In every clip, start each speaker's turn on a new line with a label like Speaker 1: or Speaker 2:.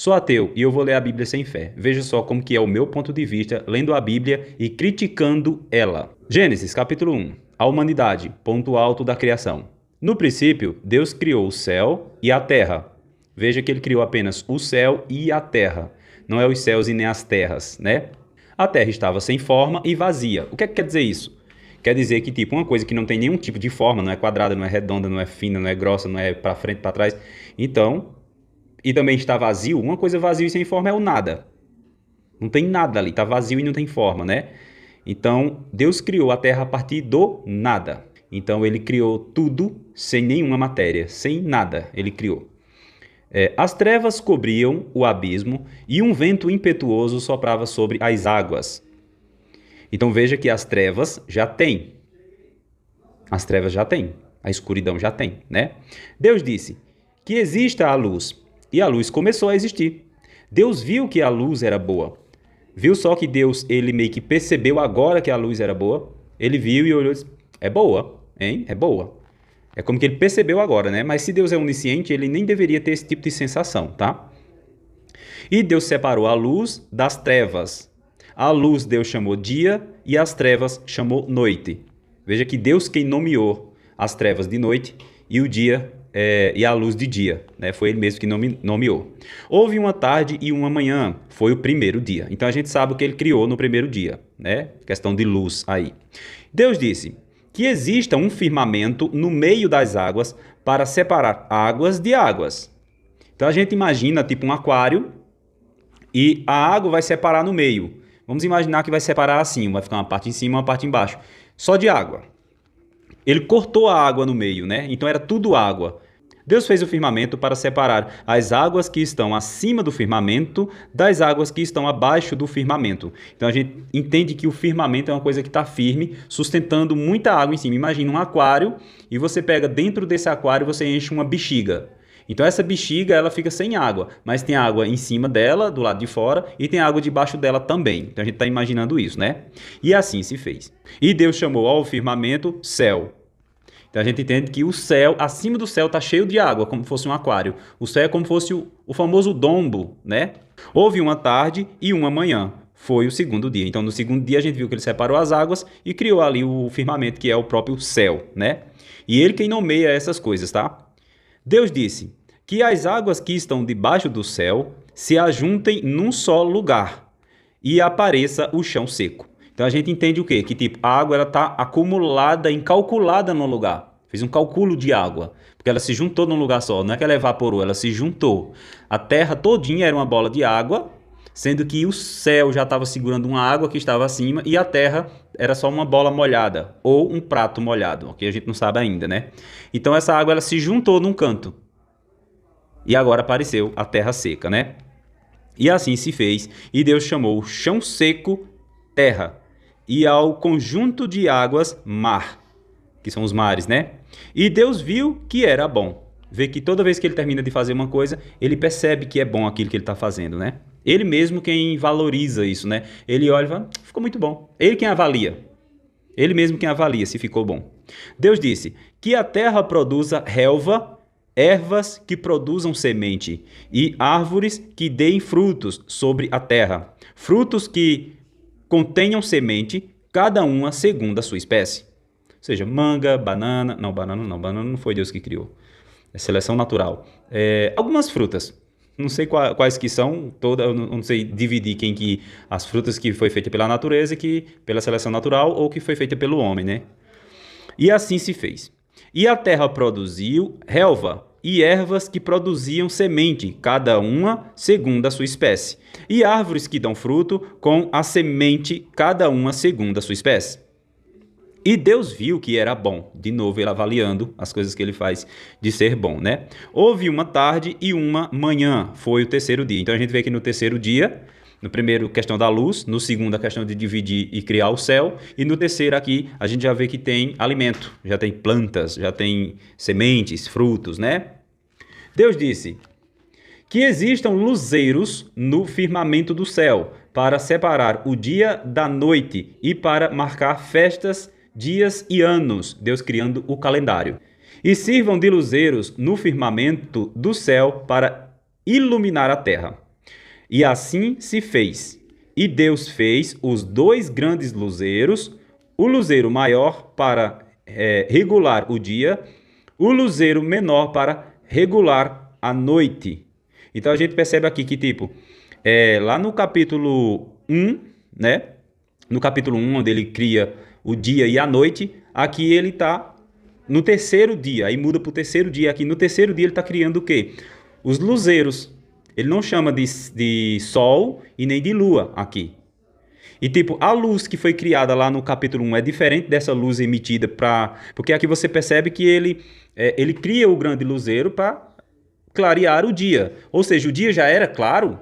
Speaker 1: Sou ateu e eu vou ler a Bíblia sem fé. Veja só como que é o meu ponto de vista lendo a Bíblia e criticando ela. Gênesis, capítulo 1. A humanidade, ponto alto da criação. No princípio, Deus criou o céu e a terra. Veja que ele criou apenas o céu e a terra. Não é os céus e nem as terras, né? A terra estava sem forma e vazia. O que é que quer dizer isso? Quer dizer que, tipo, uma coisa que não tem nenhum tipo de forma, não é quadrada, não é redonda, não é fina, não é grossa, não é para frente, para trás. Então, e também está vazio, uma coisa vazia e sem forma é o nada. Não tem nada ali, está vazio e não tem forma, né? Então, Deus criou a terra a partir do nada. Então, ele criou tudo sem nenhuma matéria, sem nada ele criou. As trevas cobriam o abismo e um vento impetuoso soprava sobre as águas. Então veja que as trevas já têm. As trevas já têm. A escuridão já tem, né? Deus disse que exista a luz. E a luz começou a existir. Deus viu que a luz era boa. Viu só que Deus, ele meio que percebeu agora que a luz era boa. Ele viu e olhou e disse, é boa, hein? É boa. É como que ele percebeu agora, né? Mas se Deus é onisciente, ele nem deveria ter esse tipo de sensação, tá? E Deus separou a luz das trevas. A luz Deus chamou dia e as trevas chamou noite. Veja que Deus quem nomeou as trevas de noite e o dia e a luz de dia, né? Foi ele mesmo que nomeou. Houve uma tarde e uma manhã, foi o primeiro dia. Então a gente sabe o que ele criou no primeiro dia, né? Questão de luz aí. Deus disse que exista um firmamento no meio das águas para separar águas de águas. Então a gente imagina tipo um aquário e a água vai separar no meio. Vamos imaginar que vai separar assim, vai ficar uma parte em cima e uma parte embaixo. Só de água. Ele cortou a água no meio, né? Então era tudo água. Deus fez o firmamento para separar as águas que estão acima do firmamento das águas que estão abaixo do firmamento. Então a gente entende que o firmamento é uma coisa que está firme, sustentando muita água em cima. Imagina um aquário e você pega dentro desse aquário, você enche uma bexiga. Então essa bexiga ela fica sem água, mas tem água em cima dela, do lado de fora, e tem água debaixo dela também. Então a gente está imaginando isso, né? E assim se fez. E Deus chamou ao firmamento céu. Então a gente entende que o céu, acima do céu, está cheio de água, como se fosse um aquário. O céu é como se fosse o famoso dombo, né? Houve uma tarde e uma manhã. Foi o segundo dia. Então no segundo dia a gente viu que ele separou as águas e criou ali o firmamento, que é o próprio céu, né? E ele quem nomeia essas coisas, tá? Deus disse que as águas que estão debaixo do céu se ajuntem num só lugar e apareça o chão seco. Então a gente entende o quê? Que tipo, a água está acumulada, incalculada no lugar. Fez um cálculo de água, porque ela se juntou num lugar só. Não é que ela evaporou, ela se juntou. A terra todinha era uma bola de água, sendo que o céu já estava segurando uma água que estava acima e a terra era só uma bola molhada ou um prato molhado, que a gente não sabe ainda, né? Então essa água ela se juntou num canto e agora apareceu a terra seca, né? E assim se fez, e Deus chamou o chão seco terra e ao conjunto de águas mar, que são os mares, né? E Deus viu que era bom. Vê que toda vez que ele termina de fazer uma coisa, ele percebe que é bom aquilo que ele está fazendo, né? Ele mesmo quem valoriza isso, né? Ele olha e fala, ficou muito bom. Ele quem avalia. Ele mesmo quem avalia se ficou bom. Deus disse que a terra produza relva, ervas que produzam semente e árvores que deem frutos sobre a terra. Frutos que contenham semente, cada uma segundo a sua espécie. Ou seja, manga, banana... Não, banana não foi Deus que criou. É seleção natural. Algumas frutas. Não sei quais que são, eu não sei dividir as frutas que foi feita pela natureza, que pela seleção natural ou que foi feita pelo homem, né? E assim se fez. E a terra produziu relva e ervas que produziam semente, cada uma segundo a sua espécie, e árvores que dão fruto com a semente, cada uma segundo a sua espécie. E Deus viu que era bom. De novo, ele avaliando as coisas que ele faz de ser bom, né? Houve uma tarde e uma manhã. Foi o terceiro dia. Então, a gente vê que no terceiro dia, no primeiro, questão da luz. No segundo, a questão de dividir e criar o céu. E no terceiro aqui, a gente já vê que tem alimento. Já tem plantas, já tem sementes, frutos, né? Deus disse que existam luzeiros no firmamento do céu para separar o dia da noite e para marcar festas, dias e anos, Deus criando o calendário. E sirvam de luzeiros no firmamento do céu para iluminar a terra. E assim se fez. E Deus fez os 2 grandes luzeiros, o luzeiro maior para regular o dia, o luzeiro menor para regular a noite. Então a gente percebe aqui que, tipo, lá no capítulo 1, né? No capítulo 1, onde ele cria o dia e a noite, aqui ele está no terceiro dia, aí muda para o terceiro dia. Aqui no terceiro dia ele está criando o quê? Os luzeiros. Ele não chama de sol e nem de lua aqui. E tipo, a luz que foi criada lá no capítulo 1 é diferente dessa luz emitida para... Porque aqui você percebe que ele cria o grande luzeiro para clarear o dia. Ou seja, o dia já era claro.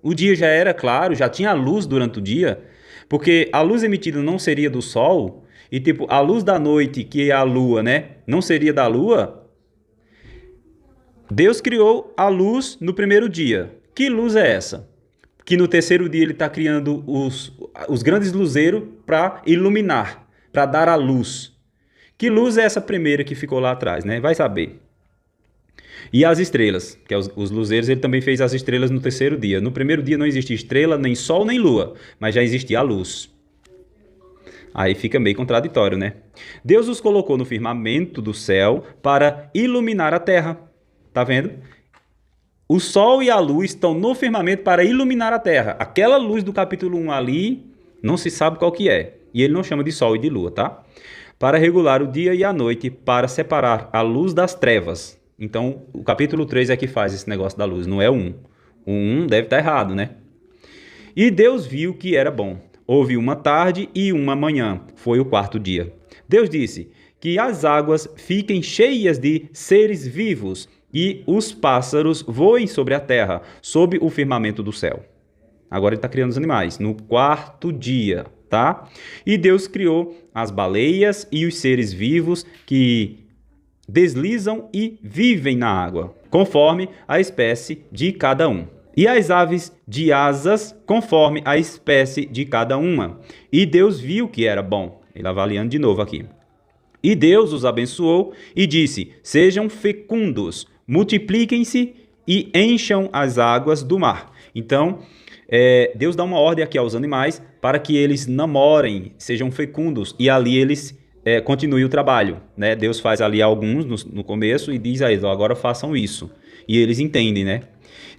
Speaker 1: O dia já era claro, já tinha luz durante o dia. Porque a luz emitida não seria do sol. E tipo, a luz da noite, que é a lua, né? Não seria da lua. Deus criou a luz no primeiro dia. Que luz é essa? Que no terceiro dia ele está criando os grandes luzeiros para iluminar, para dar a luz. Que luz é essa primeira que ficou lá atrás, né? Vai saber. E as estrelas, que é os luzeiros, ele também fez as estrelas no terceiro dia. No primeiro dia não existia estrela, nem sol, nem lua, mas já existia a luz. Aí fica meio contraditório, né? Deus os colocou no firmamento do céu para iluminar a terra. Tá vendo? O sol e a luz estão no firmamento para iluminar a terra. Aquela luz do capítulo 1 ali, não se sabe qual que é. E ele não chama de sol e de lua, tá? Para regular o dia e a noite, para separar a luz das trevas. Então, o capítulo 3 é que faz esse negócio da luz, não é o 1. O 1 deve estar errado, né? E Deus viu que era bom. Houve uma tarde e uma manhã. Foi o 4º dia. Deus disse que as águas fiquem cheias de seres vivos e os pássaros voem sobre a terra, sob o firmamento do céu. Agora ele está criando os animais, no 4º dia, tá? E Deus criou as baleias e os seres vivos que deslizam e vivem na água, conforme a espécie de cada um. E as aves de asas, conforme a espécie de cada uma. E Deus viu que era bom. Ele avaliando de novo aqui. E Deus os abençoou e disse: sejam fecundos, multipliquem-se e encham as águas do mar. Então, Deus dá uma ordem aqui aos animais para que eles namorem, sejam fecundos, e ali eles continuem o trabalho, né? Deus faz ali alguns no começo e diz a eles: agora façam isso. E eles entendem, né?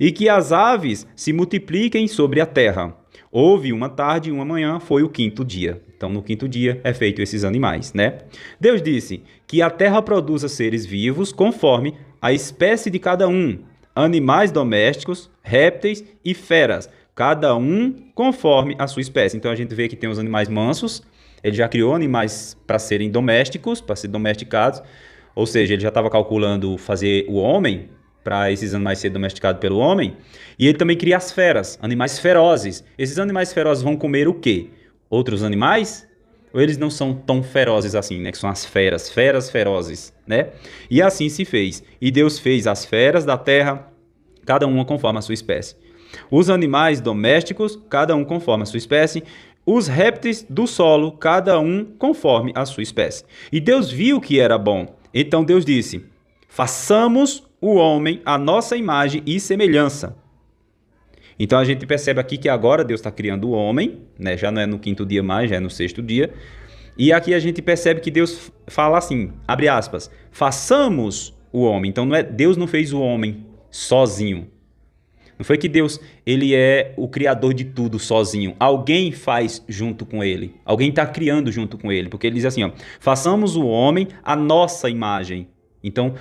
Speaker 1: E que as aves se multipliquem sobre a terra. Houve uma tarde e uma manhã, foi o 5º dia. Então, no 5º dia é feito esses animais, né? Deus disse que a terra produza seres vivos conforme a espécie de cada um, animais domésticos, répteis e feras, cada um conforme a sua espécie. Então, a gente vê que tem os animais mansos, ele já criou animais para serem domésticos, para serem domesticados, ou seja, ele já estava calculando fazer o homem para esses animais serem domesticados pelo homem, e ele também cria as feras, animais ferozes. Esses animais ferozes vão comer o quê? Outros animais? Ou eles não são tão ferozes assim, né? Que são as feras, feras ferozes, né? E assim se fez. E Deus fez as feras da terra, cada uma conforme a sua espécie. Os animais domésticos, cada um conforme a sua espécie. Os répteis do solo, cada um conforme a sua espécie. E Deus viu que era bom. Então Deus disse: façamos o homem à nossa imagem e semelhança. Então a gente percebe aqui que agora Deus está criando o homem, né? Já não é no 5º dia mais, já é no 6º dia. E aqui a gente percebe que Deus fala assim, abre aspas, façamos o homem. Então Deus não fez o homem sozinho. Não foi que Deus ele é o criador de tudo sozinho. Alguém faz junto com ele. Alguém está criando junto com ele. Porque ele diz assim, ó, façamos o homem à nossa imagem. Então,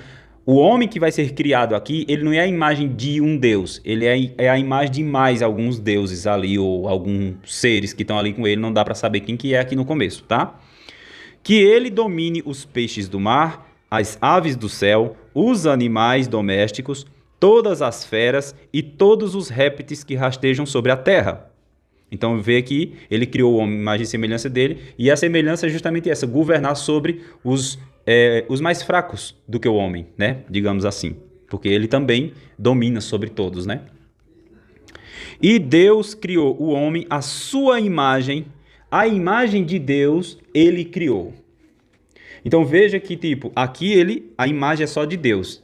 Speaker 1: o homem que vai ser criado aqui, ele não é a imagem de um Deus. Ele é a imagem de mais alguns deuses ali, ou alguns seres que estão ali com ele. Não dá para saber quem que é aqui no começo, tá? Que ele domine os peixes do mar, as aves do céu, os animais domésticos, todas as feras e todos os répteis que rastejam sobre a terra. Então vê que ele criou o homem, imagem e semelhança dele, e a semelhança é justamente essa, governar sobre os mais fracos do que o homem, né? Digamos assim, porque ele também domina sobre todos, né? E Deus criou o homem à sua imagem, a imagem de Deus ele criou. Então veja que tipo, aqui a imagem é só de Deus,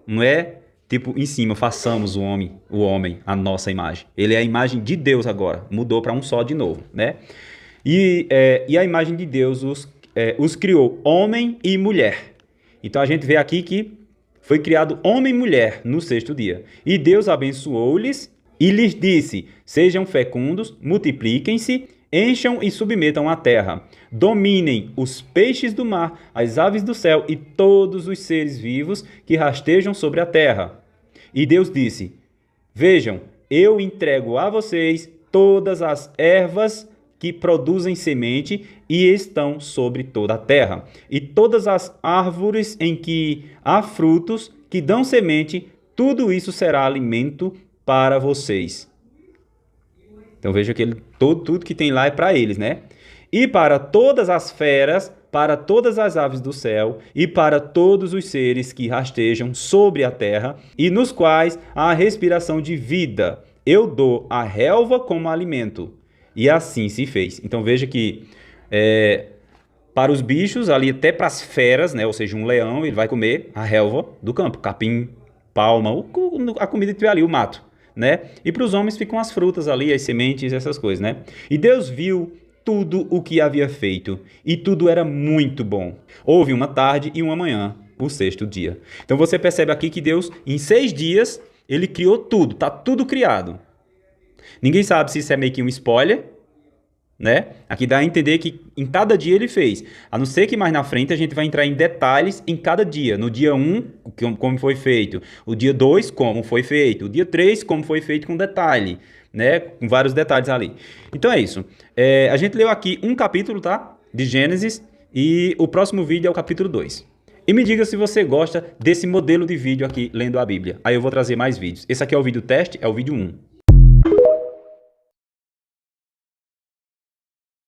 Speaker 1: não é tipo, em cima, façamos o homem, a nossa imagem. Ele é a imagem de Deus agora, mudou para um só de novo, né? E a imagem de Deus os criou homem e mulher. Então a gente vê aqui que foi criado homem e mulher no sexto dia. E Deus abençoou-lhes e lhes disse: sejam fecundos, multipliquem-se, encham e submetam a terra. Dominem os peixes do mar, as aves do céu e todos os seres vivos que rastejam sobre a terra. E Deus disse: vejam, eu entrego a vocês todas as ervas que produzem semente e estão sobre toda a terra, e todas as árvores em que há frutos que dão semente, tudo isso será alimento para vocês. Então veja que tudo que tem lá é para eles, né? E para todas as feras, para todas as aves do céu e para todos os seres que rastejam sobre a terra e nos quais há respiração de vida, eu dou a relva como alimento. E assim se fez. Então veja que para os bichos, ali até para as feras, né? Ou seja, um leão, ele vai comer a relva do campo, capim, palma, a comida que tiver ali, o mato, né? E para os homens ficam as frutas ali, as sementes, essas coisas, né? E Deus viu tudo o que havia feito, e tudo era muito bom. Houve uma tarde e uma manhã, o sexto dia. Então você percebe aqui que Deus, em 6 dias, ele criou tudo, tá tudo criado. Ninguém sabe se isso é meio que um spoiler, né? Aqui dá a entender que em cada dia ele fez. A não ser que mais na frente a gente vai entrar em detalhes em cada dia. No dia 1, como foi feito. O dia 2, como foi feito. O dia 3, como foi feito com detalhe, né? Com vários detalhes ali. Então é isso. A gente leu aqui um capítulo, tá? De Gênesis. E o próximo vídeo é o capítulo 2. E me diga se você gosta desse modelo de vídeo aqui, lendo a Bíblia. Aí eu vou trazer mais vídeos. Esse aqui é o vídeo teste, é o vídeo 1.